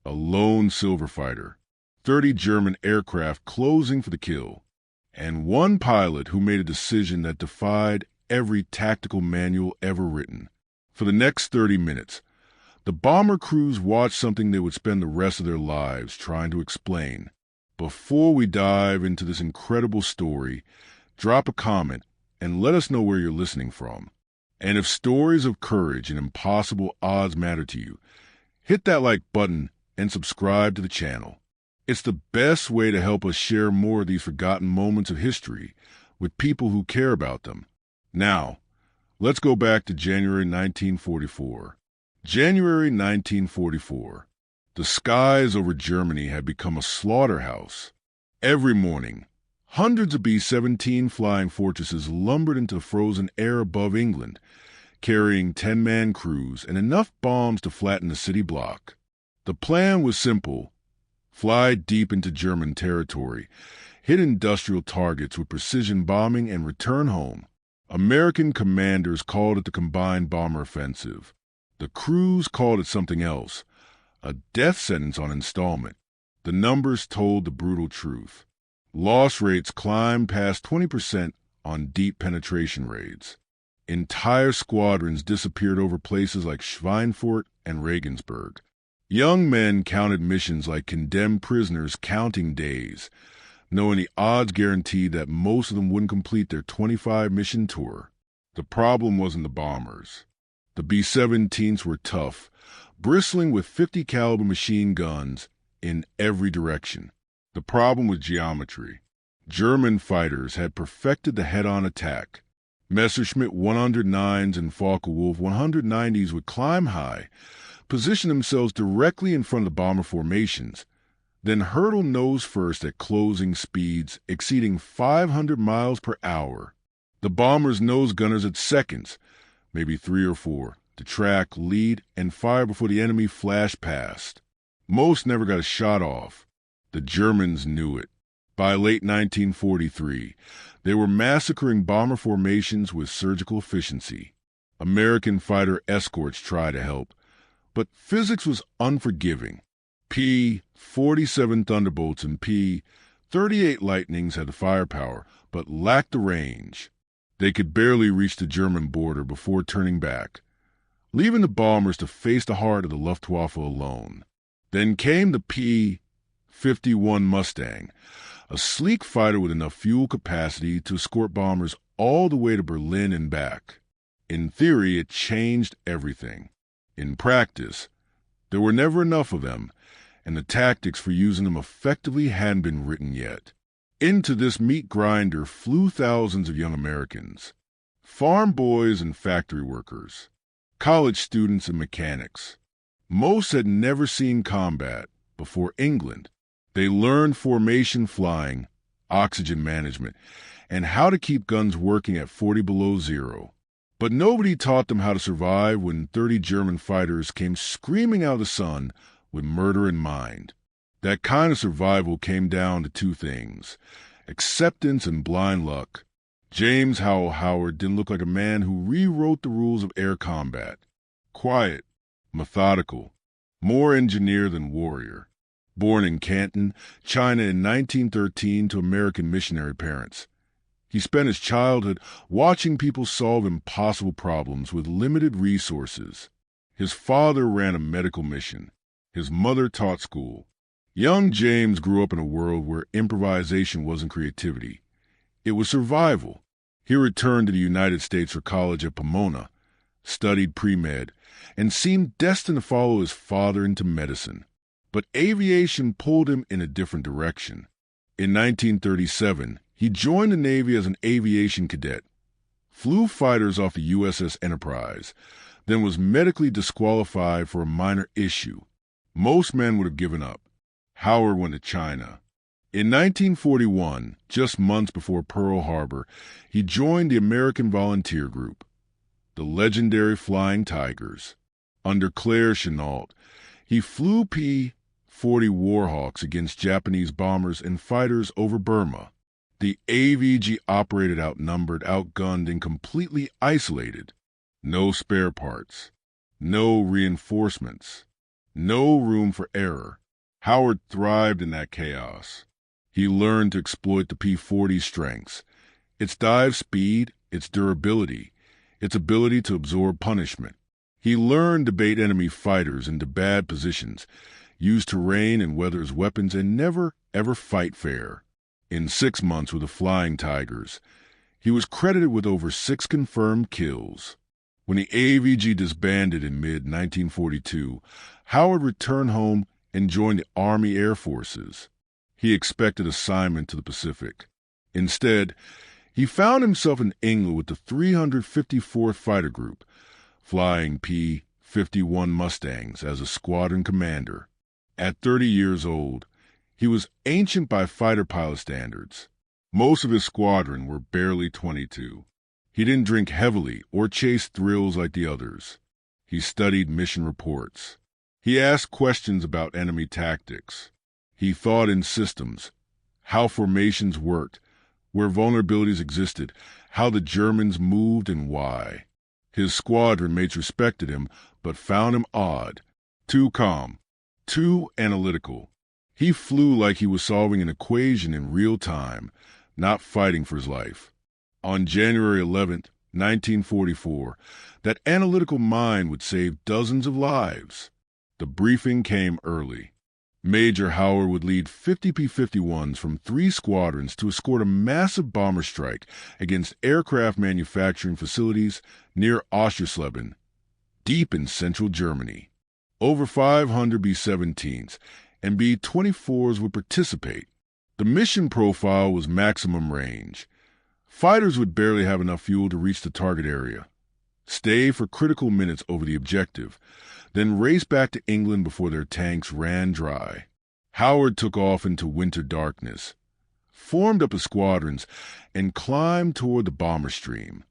a lone silver fighter, 30 German aircraft closing for the kill, and one pilot who made a decision that defied every tactical manual ever written. For the next 30 minutes, the bomber crews watched something they would spend the rest of their lives trying to explain. Before we dive into this incredible story, drop a comment and let us know where you're listening from. And if stories of courage and impossible odds matter to you, hit that like button and subscribe to the channel. It's the best way to help us share more of these forgotten moments of history with people who care about them. Now, let's go back to January 1944. January 1944. The skies over Germany had become a slaughterhouse. Every morning, hundreds of B-17 flying fortresses lumbered into the frozen air above England, carrying 10-man crews and enough bombs to flatten the city block. The plan was simple: fly deep into German territory, hit industrial targets with precision bombing, and return home. American commanders called it the Combined Bomber Offensive. The crews called it something else, a death sentence on installment. The numbers told the brutal truth. Loss rates climbed past 20% on deep penetration raids. Entire squadrons disappeared over places like Schweinfurt and Regensburg. Young men counted missions like condemned prisoners counting days, knowing the odds guaranteed that most of them wouldn't complete their 25-mission tour. The problem wasn't the bombers. The B-17s were tough, bristling with 50-caliber machine guns in every direction. The problem was geometry. German fighters had perfected the head-on attack. Messerschmitt 109s and Focke-Wulf 190s would climb high, position themselves directly in front of the bomber formations, then hurtle nose first at closing speeds exceeding 500 miles per hour. The bombers' nose gunners had seconds, maybe 3 or 4, to track, lead, and fire before the enemy flashed past. Most never got a shot off. The Germans knew it. By late 1943, they were massacring bomber formations with surgical efficiency. American fighter escorts tried to help, but physics was unforgiving. P-47 Thunderbolts and P-38 Lightnings had the firepower, but lacked the range. They could barely reach the German border before turning back, leaving the bombers to face the heart of the Luftwaffe alone. Then came the P-51 Mustang, a sleek fighter with enough fuel capacity to escort bombers all the way to Berlin and back. In theory, it changed everything. In practice, there were never enough of them, and the tactics for using them effectively hadn't been written yet. Into this meat grinder flew thousands of young Americans, farm boys and factory workers, college students and mechanics. Most had never seen combat before England. They learned formation flying, oxygen management, and how to keep guns working at 40 below zero. But nobody taught them how to survive when 30 German fighters came screaming out of the sun with murder in mind. That kind of survival came down to 2 things: acceptance and blind luck. James Howell Howard didn't look like a man who rewrote the rules of air combat. Quiet, methodical, more engineer than warrior. Born in Canton, China in 1913 to American missionary parents, he spent his childhood watching people solve impossible problems with limited resources. His father ran a medical mission. His mother taught school. Young James grew up in a world where improvisation wasn't creativity. It was survival. He returned to the United States for college at Pomona, studied pre-med, and seemed destined to follow his father into medicine. But aviation pulled him in a different direction. In 1937, he joined the Navy as an aviation cadet, flew fighters off the USS Enterprise, then was medically disqualified for a minor issue. Most men would have given up. Howard went to China. In 1941, just months before Pearl Harbor, he joined the American Volunteer Group, the legendary Flying Tigers. Under Claire Chennault, he flew P-40 Warhawks against Japanese bombers and fighters over Burma. The AVG operated outnumbered, outgunned, and completely isolated. No spare parts. No reinforcements. No room for error. Howard thrived in that chaos. He learned to exploit the P-40's strengths, its dive speed, its durability, its ability to absorb punishment. He learned to bait enemy fighters into bad positions, use terrain and weather as weapons, and never, ever fight fair. In 6 months with the Flying Tigers, he was credited with over 6 confirmed kills. When the AVG disbanded in mid-1942, Howard returned home and joined the Army Air Forces. He expected assignment to the Pacific. Instead, he found himself in England with the 354th Fighter Group, flying P-51 Mustangs as a squadron commander. At 30 years old, he was ancient by fighter pilot standards. Most of his squadron were barely 22. He didn't drink heavily or chase thrills like the others. He studied mission reports. He asked questions about enemy tactics. He thought in systems, how formations worked, where vulnerabilities existed, how the Germans moved and why. His squadron mates respected him, but found him odd, too calm, too analytical. He flew like he was solving an equation in real time, not fighting for his life. On January 11, 1944, that analytical mind would save dozens of lives. The briefing came early. Major Howard would lead 50 P-51s from 3 squadrons to escort a massive bomber strike against aircraft manufacturing facilities near Oschersleben, deep in central Germany. Over 500 B-17s and B-24s would participate. The mission profile was maximum range. Fighters would barely have enough fuel to reach the target area, stay for critical minutes over the objective, then race back to England before their tanks ran dry. Howard took off into winter darkness, formed up his squadrons, and climbed toward the bomber stream.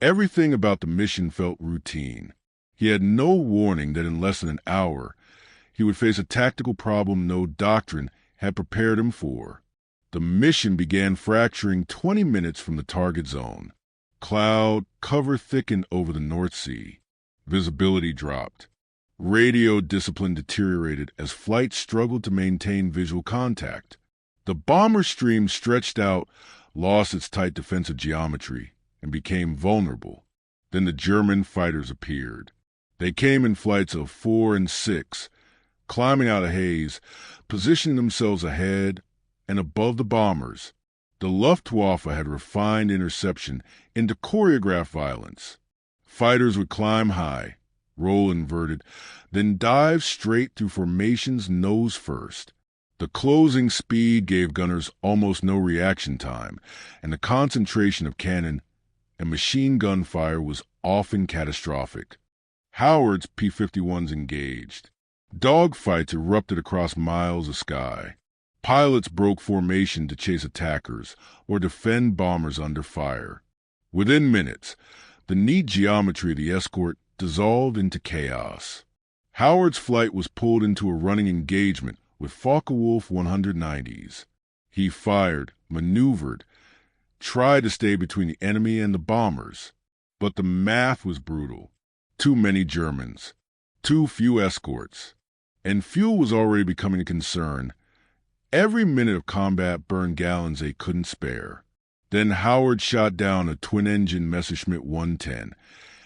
Everything about the mission felt routine. He had no warning that in less than an hour, he would face a tactical problem no doctrine had prepared him for. The mission began fracturing 20 minutes from the target zone. Cloud cover thickened over the North Sea. Visibility dropped. Radio discipline deteriorated as flight struggled to maintain visual contact. The bomber stream stretched out, lost its tight defensive geometry, and became vulnerable. Then the German fighters appeared. They came in flights of 4 and 6, climbing out of haze, positioning themselves ahead and above the bombers. The Luftwaffe had refined interception into choreographed violence. Fighters would climb high, roll inverted, then dive straight through formations nose first. The closing speed gave gunners almost no reaction time, and the concentration of cannon and machine gun fire was often catastrophic. Howard's P-51s engaged. Dogfights erupted across miles of sky. Pilots broke formation to chase attackers or defend bombers under fire. Within minutes, the neat geometry of the escort dissolved into chaos. Howard's flight was pulled into a running engagement with Focke-Wulf 190s. He fired, maneuvered, tried to stay between the enemy and the bombers. But the math was brutal. Too many Germans, too few escorts, and fuel was already becoming a concern. Every minute of combat burned gallons they couldn't spare. Then Howard shot down a twin-engine Messerschmitt 110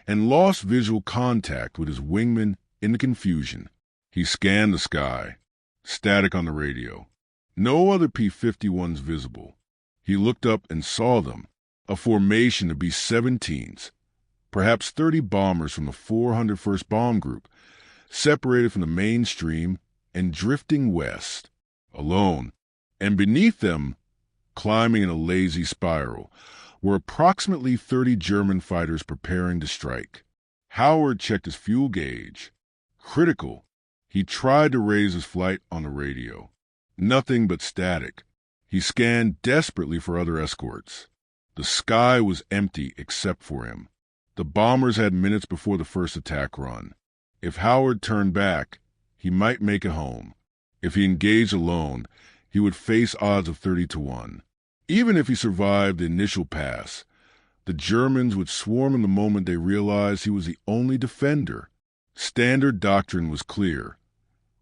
and lost visual contact with his wingman in the confusion. He scanned the sky. Static on the radio. No other P-51s visible. He looked up and saw them, a formation of B-17s, perhaps 30 bombers from the 401st Bomb Group, separated from the mainstream and drifting west. Alone, and beneath them, climbing in a lazy spiral, were approximately 30 German fighters preparing to strike. Howard checked his fuel gauge. Critical. He tried to raise his flight on the radio. Nothing but static. He scanned desperately for other escorts. The sky was empty except for him. The bombers had minutes before the first attack run. If Howard turned back, he might make it home. If he engaged alone, he would face odds of 30-1. Even if he survived the initial pass, the Germans would swarm him the moment they realized he was the only defender. Standard doctrine was clear.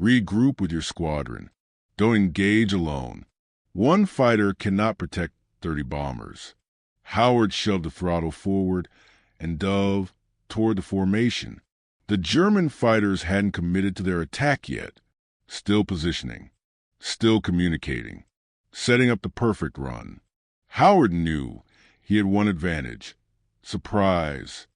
Regroup with your squadron. Don't engage alone. One fighter cannot protect 30 bombers. Howard shoved the throttle forward and dove toward the formation. The German fighters hadn't committed to their attack yet. Still positioning. Still communicating. Setting up the perfect run. Howard knew he had one advantage. Surprise.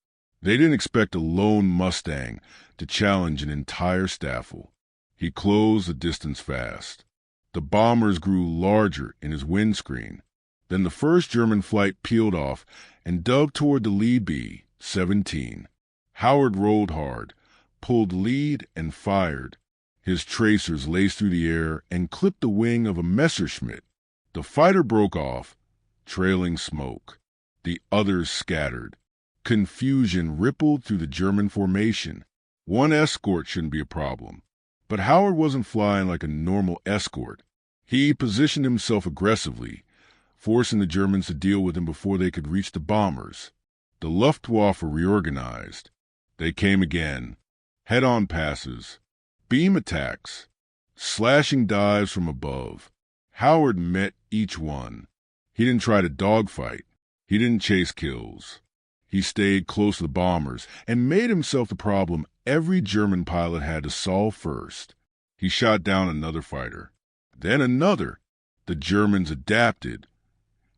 They didn't expect a lone Mustang to challenge an entire staffel. He closed the distance fast. The bombers grew larger in his windscreen. Then the first German flight peeled off and dove toward the lead B-17. Howard rolled hard, pulled lead, and fired. His tracers laced through the air and clipped the wing of a Messerschmitt. The fighter broke off, trailing smoke. The others scattered. Confusion rippled through the German formation. One escort shouldn't be a problem. But Howard wasn't flying like a normal escort. He positioned himself aggressively, forcing the Germans to deal with him before they could reach the bombers. The Luftwaffe reorganized. They came again. Head-on passes, beam attacks, slashing dives from above. Howard met each one. He didn't try to dogfight. He didn't chase kills. He stayed close to the bombers and made himself the problem every German pilot had to solve first. He shot down another fighter, then another. The Germans adapted,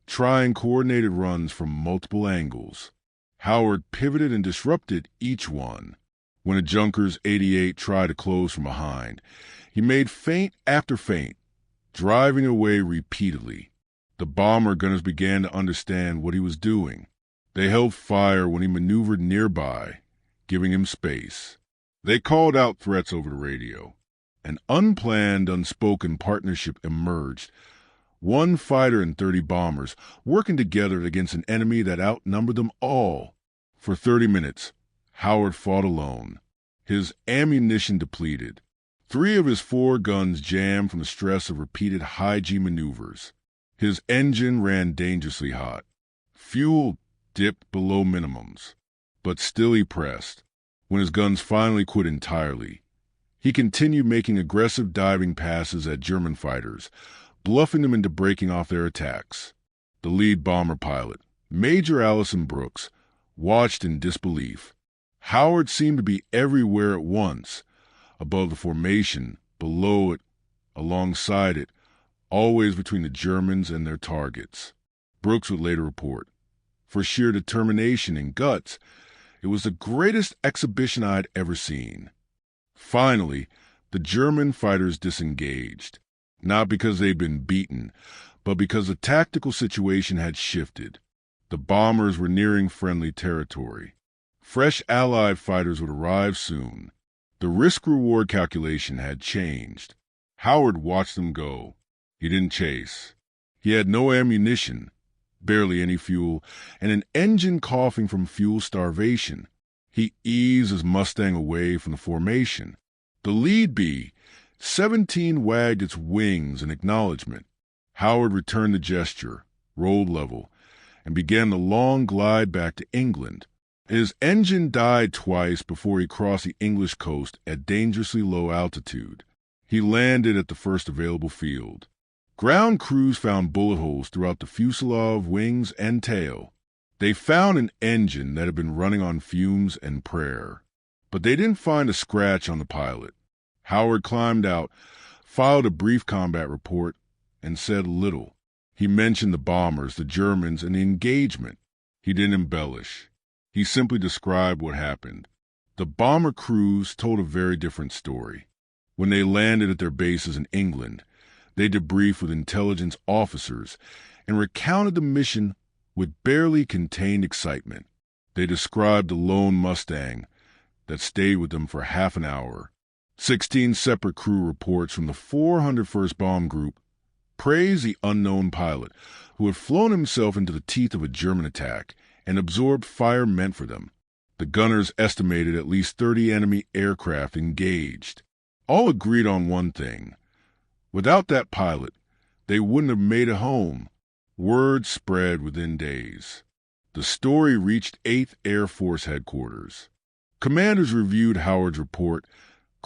trying coordinated runs from multiple angles. Howard pivoted and disrupted each one. When a Junkers 88 tried to close from behind, he made feint after feint, driving away repeatedly. The bomber gunners began to understand what he was doing. They held fire when he maneuvered nearby, giving him space. They called out threats over the radio. An unplanned, unspoken partnership emerged. One fighter and 30 bombers working together against an enemy that outnumbered them all. For 30 minutes, Howard fought alone, his ammunition depleted. 3 of his 4 guns jammed from the stress of repeated high-G maneuvers. His engine ran dangerously hot. Fuel dipped below minimums, but still he pressed. When his guns finally quit entirely, he continued making aggressive diving passes at German fighters, bluffing them into breaking off their attacks. The lead bomber pilot, Major Allison Brooks, watched in disbelief. Howard seemed to be everywhere at once, above the formation, below it, alongside it, always between the Germans and their targets. Brooks would later report, for sheer determination and guts, it was the greatest exhibition I'd ever seen. Finally, the German fighters disengaged, not because they'd been beaten, but because the tactical situation had shifted. The bombers were nearing friendly territory. Fresh Allied fighters would arrive soon. The risk-reward calculation had changed. Howard watched them go. He didn't chase. He had no ammunition, barely any fuel, and an engine coughing from fuel starvation. He eased his Mustang away from the formation. The lead B-17 wagged its wings in acknowledgement. Howard returned the gesture, rolled level, and began the long glide back to England. His engine died twice before he crossed the English coast at dangerously low altitude. He landed at the first available field. Ground crews found bullet holes throughout the fuselage, wings, and tail. They found an engine that had been running on fumes and prayer. But they didn't find a scratch on the pilot. Howard climbed out, filed a brief combat report, and said little. He mentioned the bombers, the Germans, and the engagement. He didn't embellish. He simply described what happened. The bomber crews told a very different story. When they landed at their bases in England, they debriefed with intelligence officers and recounted the mission with barely contained excitement. They described the lone Mustang that stayed with them for half an hour. 16 separate crew reports from the 401st Bomb Group praised the unknown pilot who had flown himself into the teeth of a German attack and absorbed fire meant for them. The gunners estimated at least 30 enemy aircraft engaged. All agreed on one thing. Without that pilot, they wouldn't have made it home. Word spread within days. The story reached 8th Air Force headquarters. Commanders reviewed Howard's report,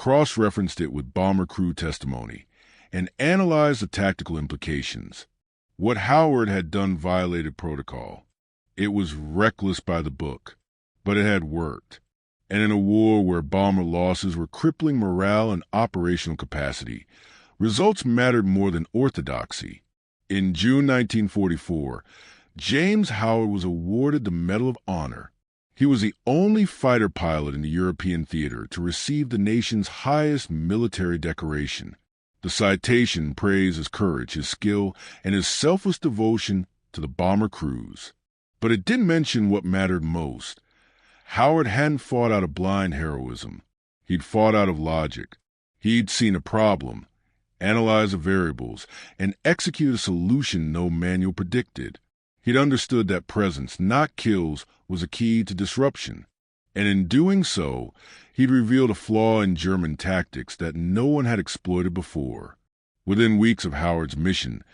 cross-referenced it with bomber crew testimony, and analyzed the tactical implications. What Howard had done violated protocol. It was reckless by the book, but it had worked. And in a war where bomber losses were crippling morale and operational capacity, results mattered more than orthodoxy. In June 1944, James Howard was awarded the Medal of Honor. He was the only fighter pilot in the European theater to receive the nation's highest military decoration. The citation praised his courage, his skill, and his selfless devotion to the bomber crews. But it didn't mention what mattered most. Howard hadn't fought out of blind heroism. He'd fought out of logic. He'd seen a problem, analyzed the variables, and executed a solution no manual predicted. He'd understood that presence, not kills, was a key to disruption. And in doing so, he'd revealed a flaw in German tactics that no one had exploited before. Within weeks of Howard's mission,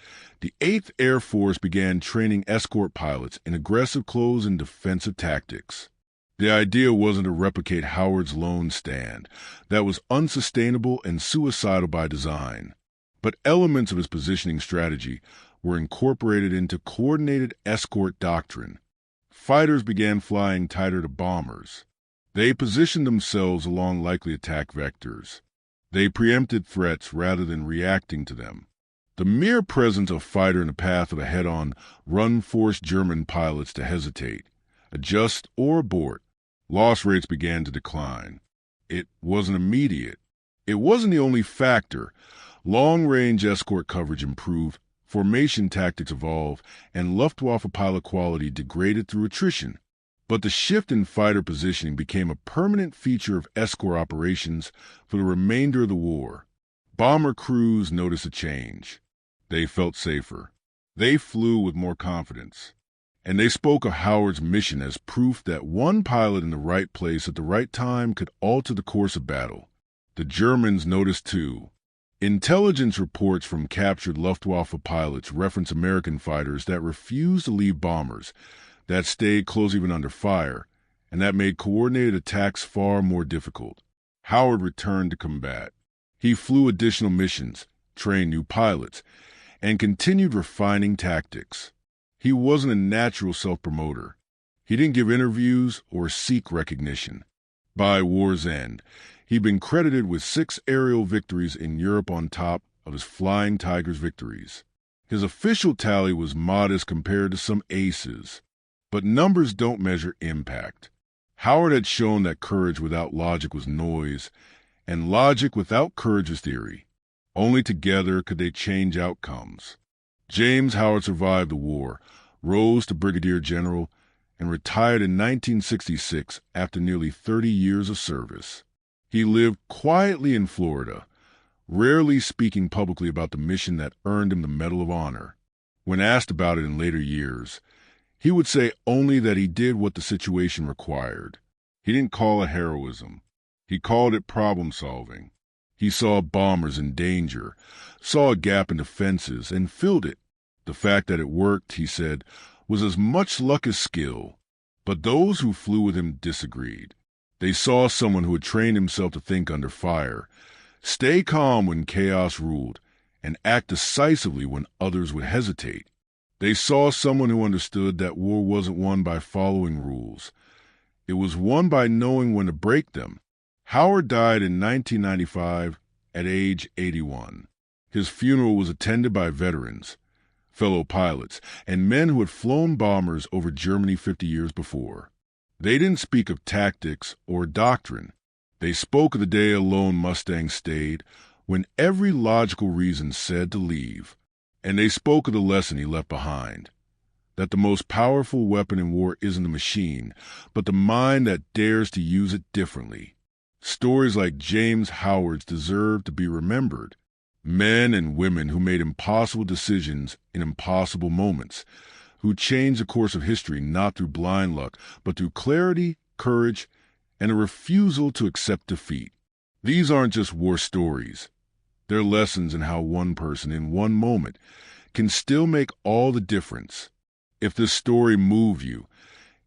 the 8th Air Force began training escort pilots in aggressive close and defensive tactics. The idea wasn't to replicate Howard's lone stand. That was unsustainable and suicidal by design. But elements of his positioning strategy were incorporated into coordinated escort doctrine. Fighters began flying tighter to bombers. They positioned themselves along likely attack vectors. They preempted threats rather than reacting to them. The mere presence of a fighter in the path of a head-on run forced German pilots to hesitate, adjust, or abort. Loss rates began to decline. It wasn't immediate. It wasn't the only factor. Long-range escort coverage improved, formation tactics evolved, and Luftwaffe pilot quality degraded through attrition. But the shift in fighter positioning became a permanent feature of escort operations for the remainder of the war. Bomber crews noticed a change. They felt safer. They flew with more confidence. And they spoke of Howard's mission as proof that one pilot in the right place at the right time could alter the course of battle. The Germans noticed too. Intelligence reports from captured Luftwaffe pilots reference American fighters that refused to leave bombers, that stayed close even under fire, and that made coordinated attacks far more difficult. Howard returned to combat. He flew additional missions, trained new pilots, and continued refining tactics. He wasn't a natural self-promoter. He didn't give interviews or seek recognition. By war's end, he'd been credited with 6 aerial victories in Europe on top of his Flying Tigers victories. His official tally was modest compared to some aces, but numbers don't measure impact. Howard had shown that courage without logic was noise, and logic without courage was theory. Only together could they change outcomes. James Howard survived the war, rose to brigadier general, and retired in 1966 after nearly 30 years of service. He lived quietly in Florida, rarely speaking publicly about the mission that earned him the Medal of Honor. When asked about it in later years, he would say only that he did what the situation required. He didn't call it heroism. He called it problem-solving. He saw bombers in danger, saw a gap in defenses, and filled it. The fact that it worked, he said, was as much luck as skill. But those who flew with him disagreed. They saw someone who had trained himself to think under fire, stay calm when chaos ruled, and act decisively when others would hesitate. They saw someone who understood that war wasn't won by following rules. It was won by knowing when to break them. Howard died in 1995 at age 81. His funeral was attended by veterans, fellow pilots, and men who had flown bombers over Germany 50 years before. They didn't speak of tactics or doctrine. They spoke of the day a lone Mustang stayed, when every logical reason said to leave. And they spoke of the lesson he left behind, that the most powerful weapon in war isn't the machine, but the mind that dares to use it differently. Stories like James Howard's deserve to be remembered. Men and women who made impossible decisions in impossible moments, who changed the course of history not through blind luck, but through clarity, courage, and a refusal to accept defeat. These aren't just war stories. They're lessons in how one person in one moment can still make all the difference. If this story moved you,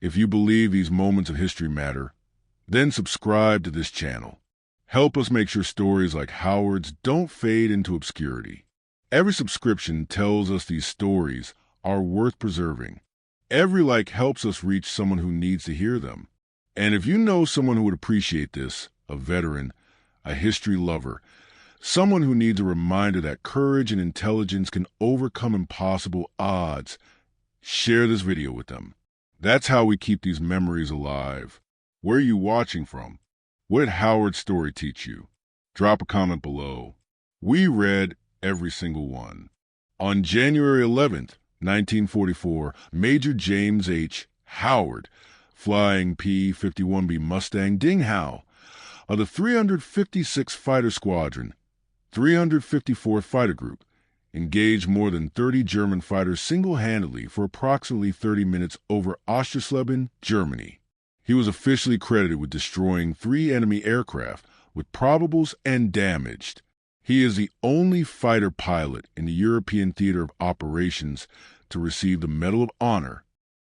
if you believe these moments of history matter, then subscribe to this channel. Help us make sure stories like Howard's don't fade into obscurity. Every subscription tells us these stories are worth preserving. Every like helps us reach someone who needs to hear them. And if you know someone who would appreciate this, a veteran, a history lover, someone who needs a reminder that courage and intelligence can overcome impossible odds, share this video with them. That's how we keep these memories alive. Where are you watching from? What did Howard's story teach you? Drop a comment below. We read every single one. On January 11th, 1944, Major James H. Howard, flying P-51B Mustang Ding Hao, of the 356th Fighter Squadron, 354th Fighter Group, engaged more than 30 German fighters single-handedly for approximately 30 minutes over Oschersleben, Germany. He was officially credited with destroying 3 enemy aircraft with probables and damaged. He is the only fighter pilot in the European theater of operations to receive the Medal of Honor